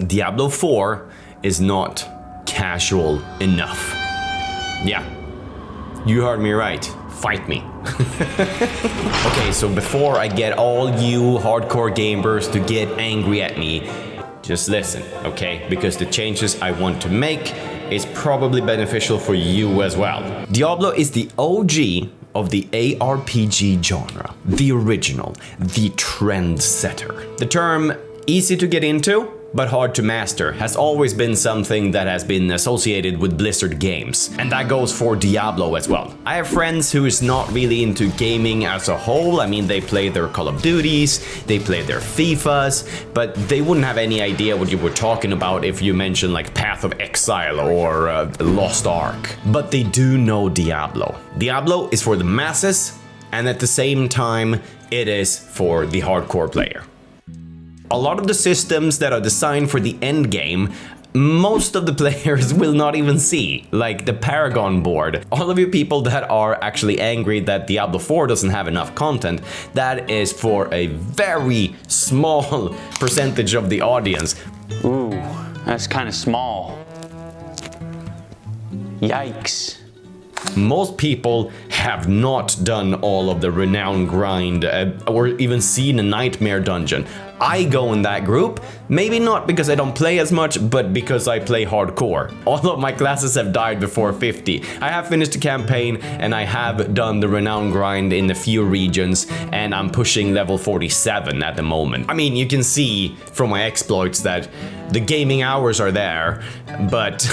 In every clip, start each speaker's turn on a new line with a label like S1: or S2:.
S1: Diablo 4 is not casual enough. Yeah, you heard me right. Fight me. Okay, so before I get all you hardcore gamers to get angry at me, just listen, okay? Because the changes I want to make is probably beneficial for you as well. Diablo is the OG of the ARPG genre, the original, the trendsetter. The term easy to get into, but hard to master has always been something that has been associated with Blizzard games, and that goes for Diablo as well. I have friends who is not really into gaming as a whole. I mean, they play their Call of Duties, they play their FIFAs, but they wouldn't have any idea what you were talking about if you mentioned like Path of Exile or Lost Ark. But they do know Diablo. Diablo is for the masses, and at the same time, it is for the hardcore player. A lot of the systems that are designed for the end game, most of the players will not even see, like the Paragon board. All of you people that are actually angry that Diablo 4 doesn't have enough content, that is for a very small percentage of the audience.
S2: Ooh, that's kind of small. Yikes.
S1: Most people have not done all of the renown grind or even seen a nightmare dungeon. I go in that group, maybe not because I don't play as much, but because I play hardcore. All of my classes have died before 50. I have finished the campaign and I have done the renown grind in a few regions, and I'm pushing level 47 at the moment. I mean, you can see from my exploits that the gaming hours are there, but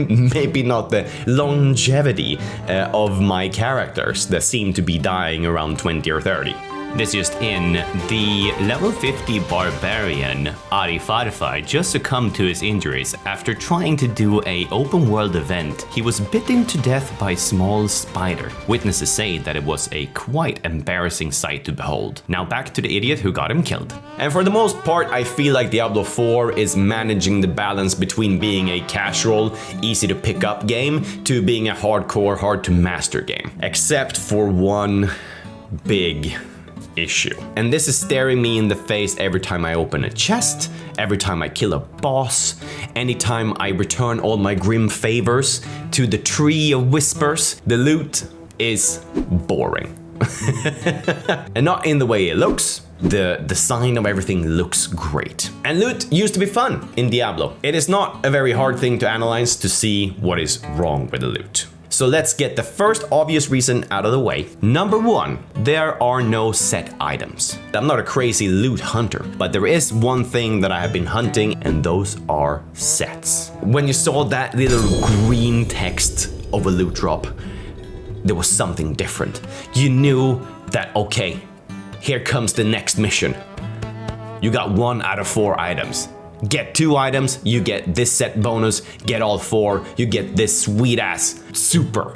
S1: maybe not the longevity of my characters that seem to be dying around 20 or 30. This just in, the level 50 barbarian Ari just succumbed to his injuries after trying to do a open world event. He was bitten to death by a small spider. Witnesses say that it was a quite embarrassing sight to behold. Now back to the idiot who got him killed. And for the most part, I feel like Diablo 4 is managing the balance between being a casual, easy to pick up game to being a hardcore, hard to master game. Except for one big issue. And this is staring me in the face every time I open a chest, every time I kill a boss, anytime I return all my grim favors to the Tree of Whispers. The loot is boring. And not in the way it looks. The design of everything looks great. And loot used to be fun in Diablo. It is not a very hard thing to analyze to see what is wrong with the loot. So let's get the first obvious reason out of the way. Number one, there are no set items. I'm not a crazy loot hunter, but there is one thing that I have been hunting, and those are sets. When you saw that little green text of a loot drop, there was something different. You knew that, okay, here comes the next mission. You got 1 out of 4 items. Get 2 items, you get this set bonus. Get all 4, you get this sweet ass super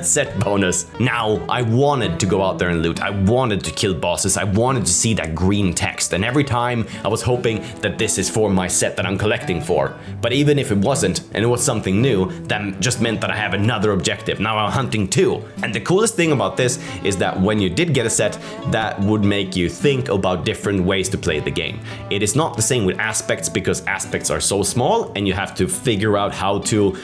S1: set bonus. Now, I wanted to go out there and loot. I wanted to kill bosses. I wanted to see that green text. And every time I was hoping that this is for my set that I'm collecting for. But even if it wasn't, and it was something new, that just meant that I have another objective. Now I'm hunting 2. And the coolest thing about this is that when you did get a set, that would make you think about different ways to play the game. It is not the same with aspects, because aspects are so small and you have to figure out how to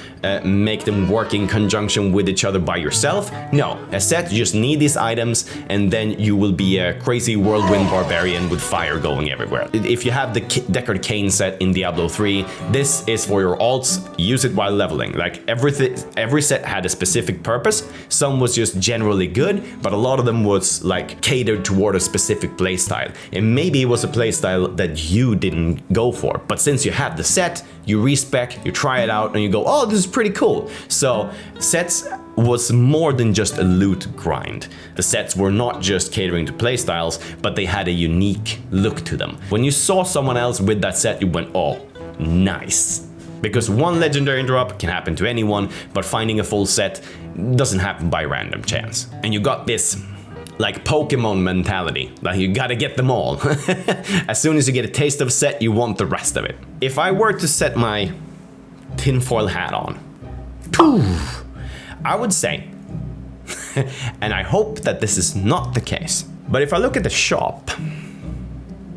S1: make them work in conjunction with each other by yourself. No, a set, you just need these items and then you will be a crazy whirlwind barbarian with fire going everywhere. If you have the Deckard Cain set in Diablo 3, this is for your alts. Use it while leveling. Like every set had a specific purpose. Some was just generally good, but a lot of them was like catered toward a specific playstyle. And maybe it was a playstyle that you didn't go for, but since you have the set, you respec, you try it out, and you go, oh, this is pretty cool. So sets was more than just a loot grind. The sets were not just catering to playstyles, but they had a unique look to them. When you saw someone else with that set, you went, oh, nice. Because one legendary drop can happen to anyone, but finding a full set doesn't happen by random chance. And you got this like Pokemon mentality, like you gotta get them all. As soon as you get a taste of a set, you want the rest of it. If I were to set my tinfoil hat on, I would say, and I hope that this is not the case, but if I look at the shop,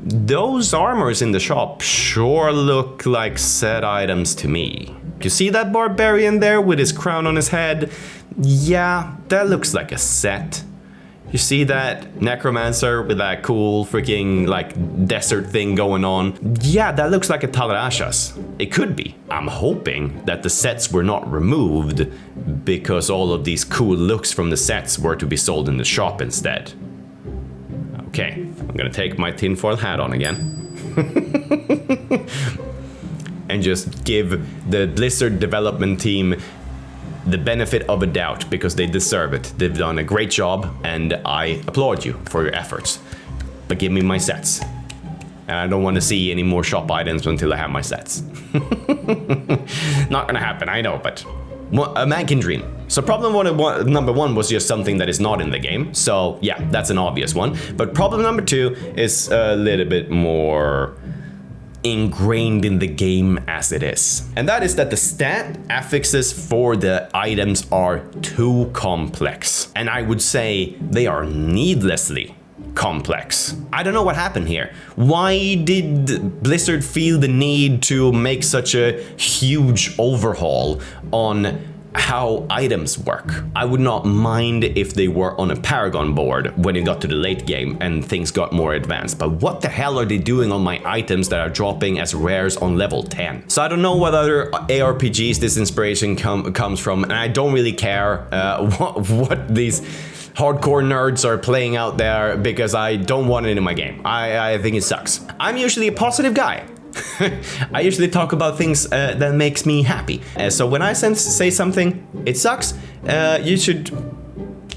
S1: those armors in the shop sure look like set items to me. You see that barbarian there with his crown on his head? Yeah, that looks like a set. You see that necromancer with that cool freaking like desert thing going on? Yeah, that looks like a Talarashas. It could be. I'm hoping that the sets were not removed because all of these cool looks from the sets were to be sold in the shop instead. Okay, I'm gonna take my tinfoil hat on again. And just give the Blizzard development team the benefit of a doubt, because they deserve it. They've done a great job, and I applaud you for your efforts. But give me my sets. And I don't want to see any more shop items until I have my sets. Not gonna happen, I know, but a man can dream. So problem number one was just something that is not in the game. So yeah, that's an obvious one. But problem number two is a little bit more ingrained in the game as it is. And that is that the stat affixes for the items are too complex. And I would say they are needlessly complex. I don't know what happened here. Why did Blizzard feel the need to make such a huge overhaul on how items work? I would not mind if they were on a paragon board when it got to the late game and things got more advanced, but what the hell are they doing on my items that are dropping as rares on level 10? So I don't know what other ARPGs this inspiration comes from, and I don't really care what these hardcore nerds are playing out there, because I don't want it in my game. I think it sucks. I'm usually a positive guy. I usually talk about things that makes me happy. So when I say something, it sucks, you should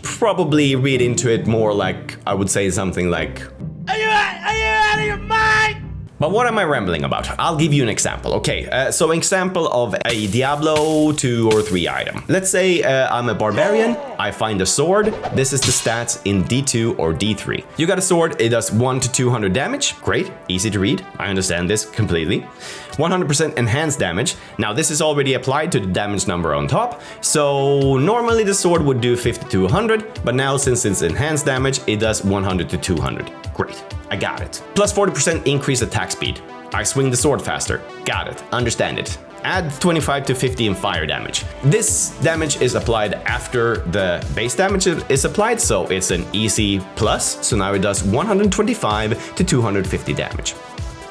S1: probably read into it more like I would say something like, Are you out of your mind? But what am I rambling about? I'll give you an example. Okay, so an example of a Diablo 2 or 3 item. Let's say I'm a barbarian, I find a sword. This is the stats in D2 or D3. You got a sword, it does 1 to 200 damage. Great, easy to read. I understand this completely. 100% enhanced damage. Now this is already applied to the damage number on top. So normally the sword would do 50 to 100, but now since it's enhanced damage, it does 100 to 200. Great, I got it. Plus 40% increased attack speed. I swing the sword faster. Got it, understand it. Add 25 to 50 in fire damage. This damage is applied after the base damage is applied, so it's an easy plus. So now it does 125 to 250 damage.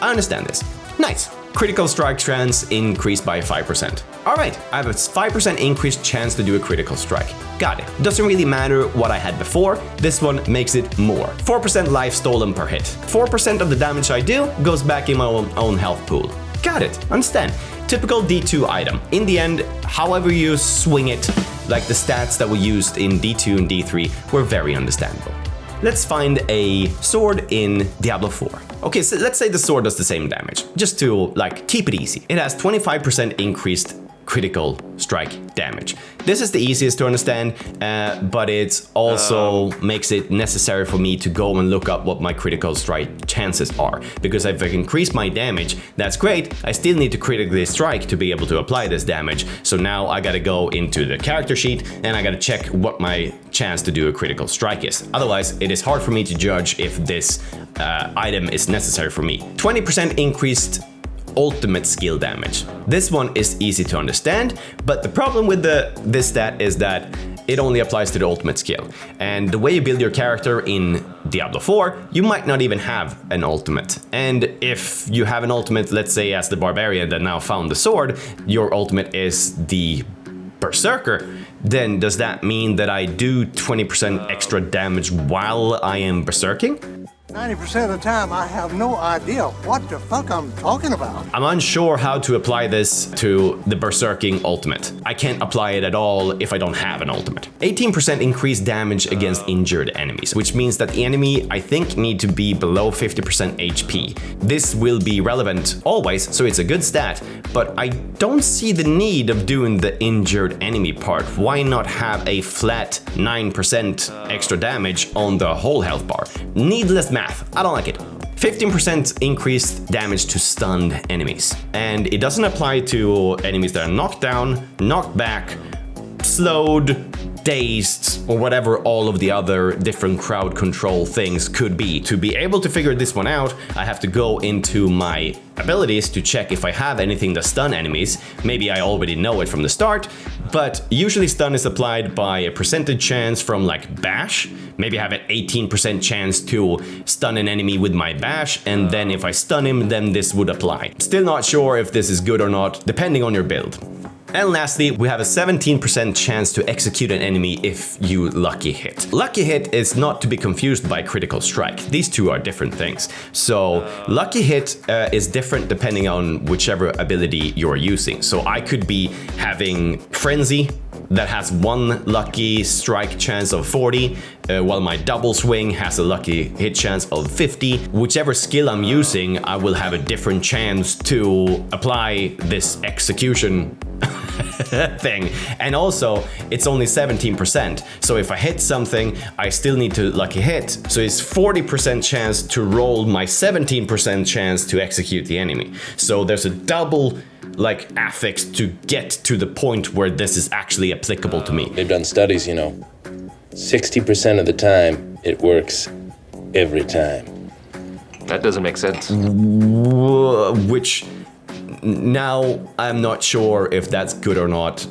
S1: I understand this. Nice. Critical strike chance increased by 5%. Alright, I have a 5% increased chance to do a critical strike. Got it. Doesn't really matter what I had before, this one makes it more. 4% life stolen per hit. 4% of the damage I do goes back in my own health pool. Got it, understand. Typical D2 item. In the end, however you swing it, like the stats that were used in D2 and D3 were very understandable. Let's find a sword in Diablo 4. Okay, so let's say the sword does the same damage, just to like keep it easy. It has 25% increased critical strike damage. This is the easiest to understand, but it also makes it necessary for me to go and look up what my critical strike chances are. Because if I increase my damage, that's great. I still need to critically strike to be able to apply this damage. So now I gotta go into the character sheet and I gotta check what my chance to do a critical strike is. Otherwise, it is hard for me to judge if this item is necessary for me. 20% increased ultimate skill damage. This one is easy to understand, but the problem with this stat is that it only applies to the ultimate skill. And the way you build your character in Diablo 4, you might not even have an ultimate. And if you have an ultimate, let's say as the barbarian that now found the sword, your ultimate is the berserker, then does that mean that I do 20% extra damage while I am berserking?
S3: 90% of the time, I have no idea what the fuck I'm talking about.
S1: I'm unsure how to apply this to the berserking ultimate. I can't apply it at all if I don't have an ultimate. 18% increased damage against injured enemies, which means that the enemy, I think, need to be below 50% HP. This will be relevant always, so it's a good stat, but I don't see the need of doing the injured enemy part. Why not have a flat 9% extra damage on the whole health bar? Needless math. I don't like it. 15% increased damage to stunned enemies. And it doesn't apply to enemies that are knocked down, knocked back, slowed, dazed, or whatever all of the other different crowd control things could be. To be able to figure this one out, I have to go into my abilities to check if I have anything that stun enemies. Maybe I already know it from the start, but usually stun is applied by a percentage chance from like bash. Maybe I have an 18% chance to stun an enemy with my bash, and then if I stun him, then this would apply. Still not sure if this is good or not, depending on your build. And lastly, we have a 17% chance to execute an enemy if you lucky hit. Lucky hit is not to be confused by critical strike. These two are different things. So lucky hit is different depending on whichever ability you're using. So I could be having Frenzy that has one lucky strike chance of 40, while my double swing has a lucky hit chance of 50. Whichever skill I'm using, I will have a different chance to apply this execution thing. And also, it's only 17%. So if I hit something, I still need to lucky hit. So it's 40% chance to roll my 17% chance to execute the enemy. So there's a double like affix to get to the point where this is actually applicable to me.
S4: They've done studies, 60% of the time it works every time.
S5: That doesn't make sense.
S1: Which now I'm not sure if that's good or not.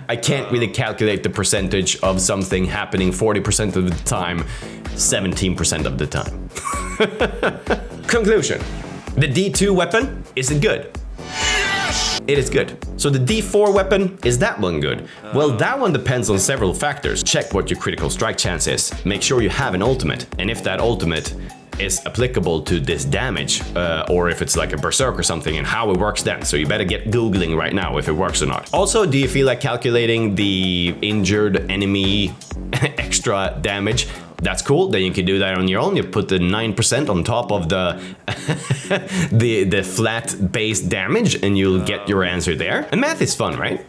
S1: I can't really calculate the percentage of something happening 40% of the time, 17% of the time. Conclusion. The D2 weapon, is it good? It is good. So the D4 weapon, is that one good? Well, that one depends on several factors. Check what your critical strike chance is. Make sure you have an ultimate. And if that ultimate is applicable to this damage, or if it's like a berserk or something, and how it works then. So you better get Googling right now if it works or not. Also, do you feel like calculating the injured enemy extra damage? That's cool, then you can do that on your own. You put the 9% on top of the the flat base damage and you'll get your answer there. And math is fun, right?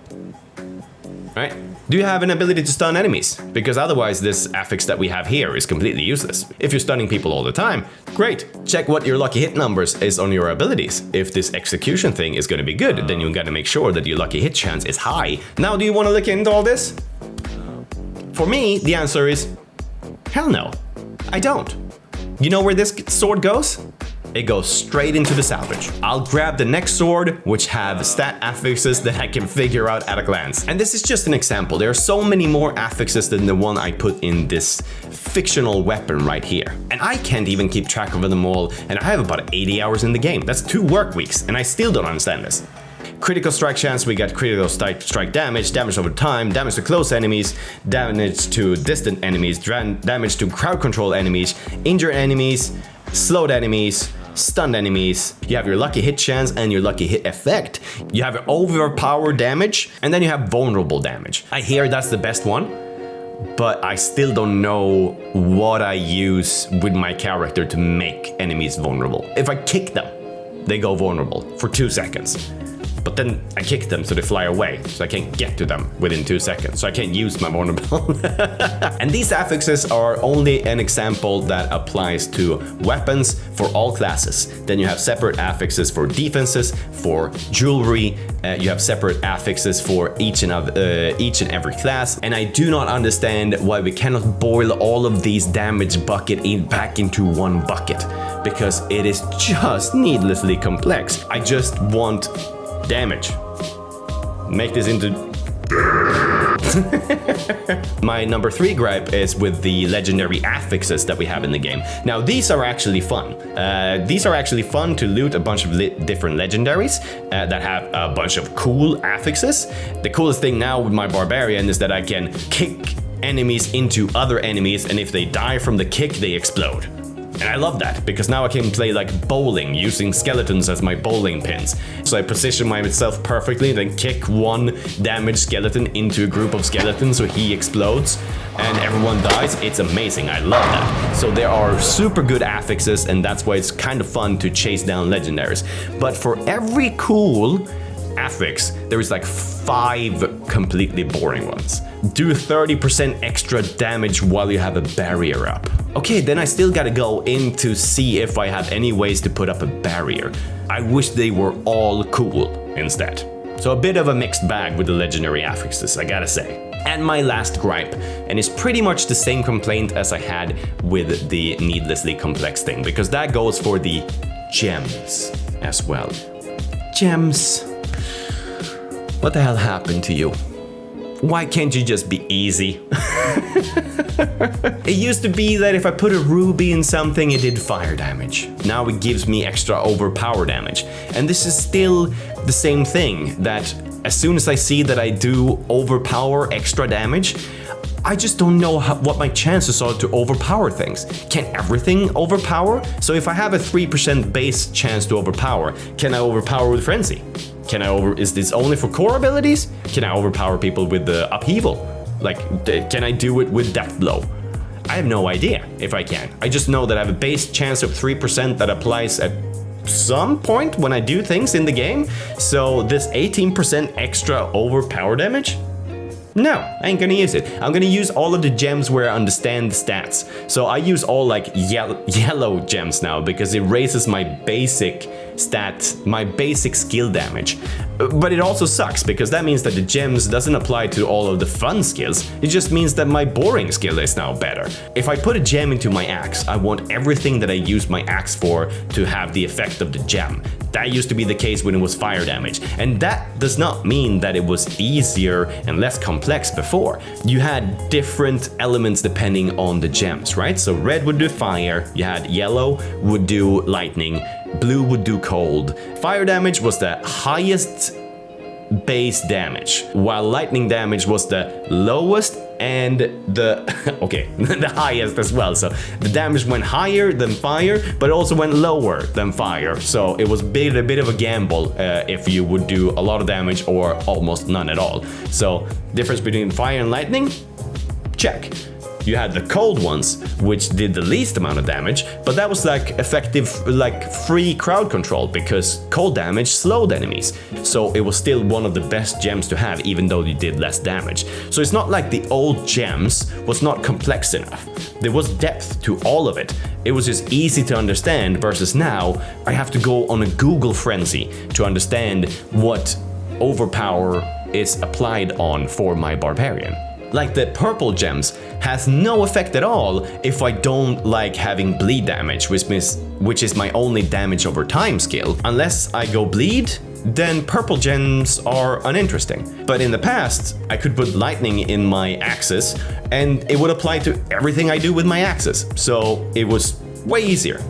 S1: Right? Do you have an ability to stun enemies? Because otherwise this affix that we have here is completely useless. If you're stunning people all the time, great. Check what your lucky hit numbers is on your abilities. If this execution thing is going to be good, then you gotta make sure that your lucky hit chance is high. Now, do you want to look into all this? For me, the answer is hell no, I don't. You know where this sword goes? It goes straight into the salvage. I'll grab the next sword, which have stat affixes that I can figure out at a glance. And this is just an example. There are so many more affixes than the one I put in this fictional weapon right here. And I can't even keep track of them all, and I have about 80 hours in the game. That's 2 work weeks, and I still don't understand this. Critical strike chance, we got critical strike damage, damage over time, damage to close enemies, damage to distant enemies, damage to crowd control enemies, injured enemies, slowed enemies, stunned enemies. You have your lucky hit chance and your lucky hit effect. You have overpowered damage, and then you have vulnerable damage. I hear that's the best one, but I still don't know what I use with my character to make enemies vulnerable. If I kick them, they go vulnerable for 2 seconds. But then I kick them so they fly away, so I can't get to them within 2 seconds, so I can't use my vulnerable. And these affixes are only an example that applies to weapons for all classes. Then you have separate affixes for defenses, for jewelry, you have separate affixes for each and every class. And I do not understand why we cannot boil all of these damage bucket back into one bucket, because it is just needlessly complex. I just want damage. Make this into My number 3 gripe is with the legendary affixes that we have in the game. Now, these are actually fun. These are actually fun to loot a bunch of different legendaries that have a bunch of cool affixes. The coolest thing now with my barbarian is that I can kick enemies into other enemies, and if they die from the kick, they explode. And I love that, because now I can play like bowling, using skeletons as my bowling pins. So I position myself perfectly, then kick one damaged skeleton into a group of skeletons so he explodes and everyone dies. It's amazing, I love that. So there are super good affixes, and that's why it's kind of fun to chase down legendaries. But for every cool affix, there is like 5 completely boring ones. Do 30% extra damage while you have a barrier up. Okay, then I still gotta go in to see if I have any ways to put up a barrier. I wish they were all cool instead. So a bit of a mixed bag with the legendary affixes, I gotta say. And my last gripe, and it's pretty much the same complaint as I had with the needlessly complex thing, because that goes for the gems as well. Gems. What the hell happened to you? Why can't you just be easy? It used to be that if I put a ruby in something, it did fire damage. Now it gives me extra overpower damage. And this is still the same thing, that as soon as I see that I do overpower extra damage, I just don't know what my chances are to overpower things. Can everything overpower? So if I have a 3% base chance to overpower, can I overpower with Frenzy? Is this only for core abilities? Can I overpower people with the upheaval? Like, can I do it with Death Blow? I have no idea if I can. I just know that I have a base chance of 3% that applies at some point when I do things in the game. So this 18% extra overpower damage? No, I ain't gonna use it. I'm gonna use all of the gems where I understand the stats. So I use all like yellow gems now because it raises my basic stat, my basic skill damage. But it also sucks because that means that the gems doesn't apply to all of the fun skills. It just means that my boring skill is now better. If I put a gem into my axe, I want everything that I use my axe for to have the effect of the gem. That used to be the case when it was fire damage. And that does not mean that it was easier and less complex before. You had different elements depending on the gems, right? So red would do fire, you had yellow would do lightning, blue would do cold. Fire damage was the highest base damage, while lightning damage was the lowest and the okay, the highest as well. So the damage went higher than fire, but also went lower than fire. So it was a bit of a gamble if you would do a lot of damage or almost none at all. So difference between fire and lightning, check. You had the cold ones, which did the least amount of damage, but that was like effective, like free crowd control because cold damage slowed enemies. So it was still one of the best gems to have, even though you did less damage. So it's not like the old gems was not complex enough. There was depth to all of it. It was just easy to understand versus now I have to go on a Google frenzy to understand what overpower is applied on for my barbarian. Like the purple gems has no effect at all if I don't like having bleed damage, which is my only damage over time skill. Unless I go bleed, then purple gems are uninteresting. But in the past, I could put lightning in my axes and it would apply to everything I do with my axes. So it was way easier.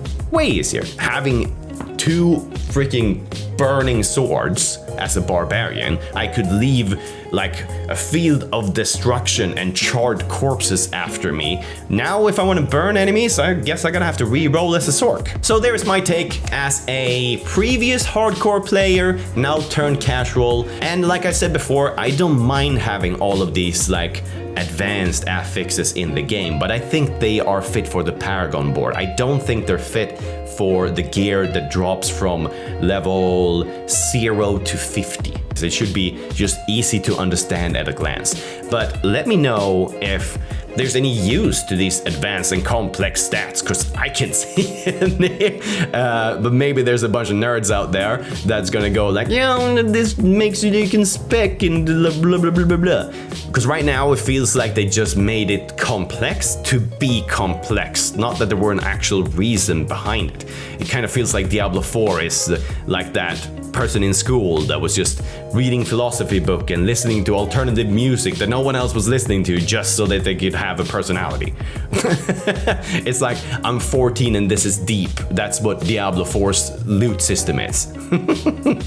S1: Having two freaking burning swords as a barbarian, I could leave like a field of destruction and charred corpses after me. Now if I want to burn enemies, I guess I'm gonna have to re-roll as a sork. So there's my take as a previous hardcore player, now turned casual. And like I said before, I don't mind having all of these like advanced affixes in the game, but I think they are fit for the paragon board. I don't think they're fit for the gear that drops from level 0 to 50. It should be just easy to understand at a glance. But let me know if there's any use to these advanced and complex stats, because I can't see any. But maybe there's a bunch of nerds out there that's gonna go like, yeah, this makes you can spec and blah blah blah blah blah. Because right now it feels like they just made it complex to be complex, not that there were an actual reason behind it. It kind of feels like Diablo 4 is like that person in school that was just reading philosophy book and listening to alternative music that no one else was listening to just so that they could have a personality. It's like, I'm 14 and this is deep. That's what Diablo 4's loot system is.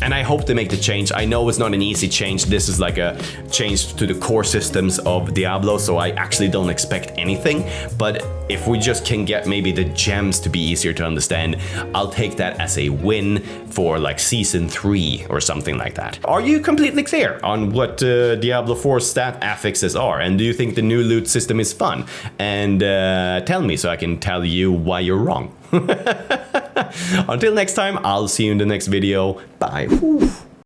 S1: And I hope they make the change. I know it's not an easy change. This is like a change to the core systems of Diablo, so I actually don't expect anything. But if we just can get maybe the gems to be easier to understand, I'll take that as a win for like season 3 or something like that. Are you completely clear on what Diablo 4 stat affixes are? And do you think the new loot system is fun? And tell me so I can tell you why you're wrong. Until next time, I'll see you in the next video. Bye. Whew.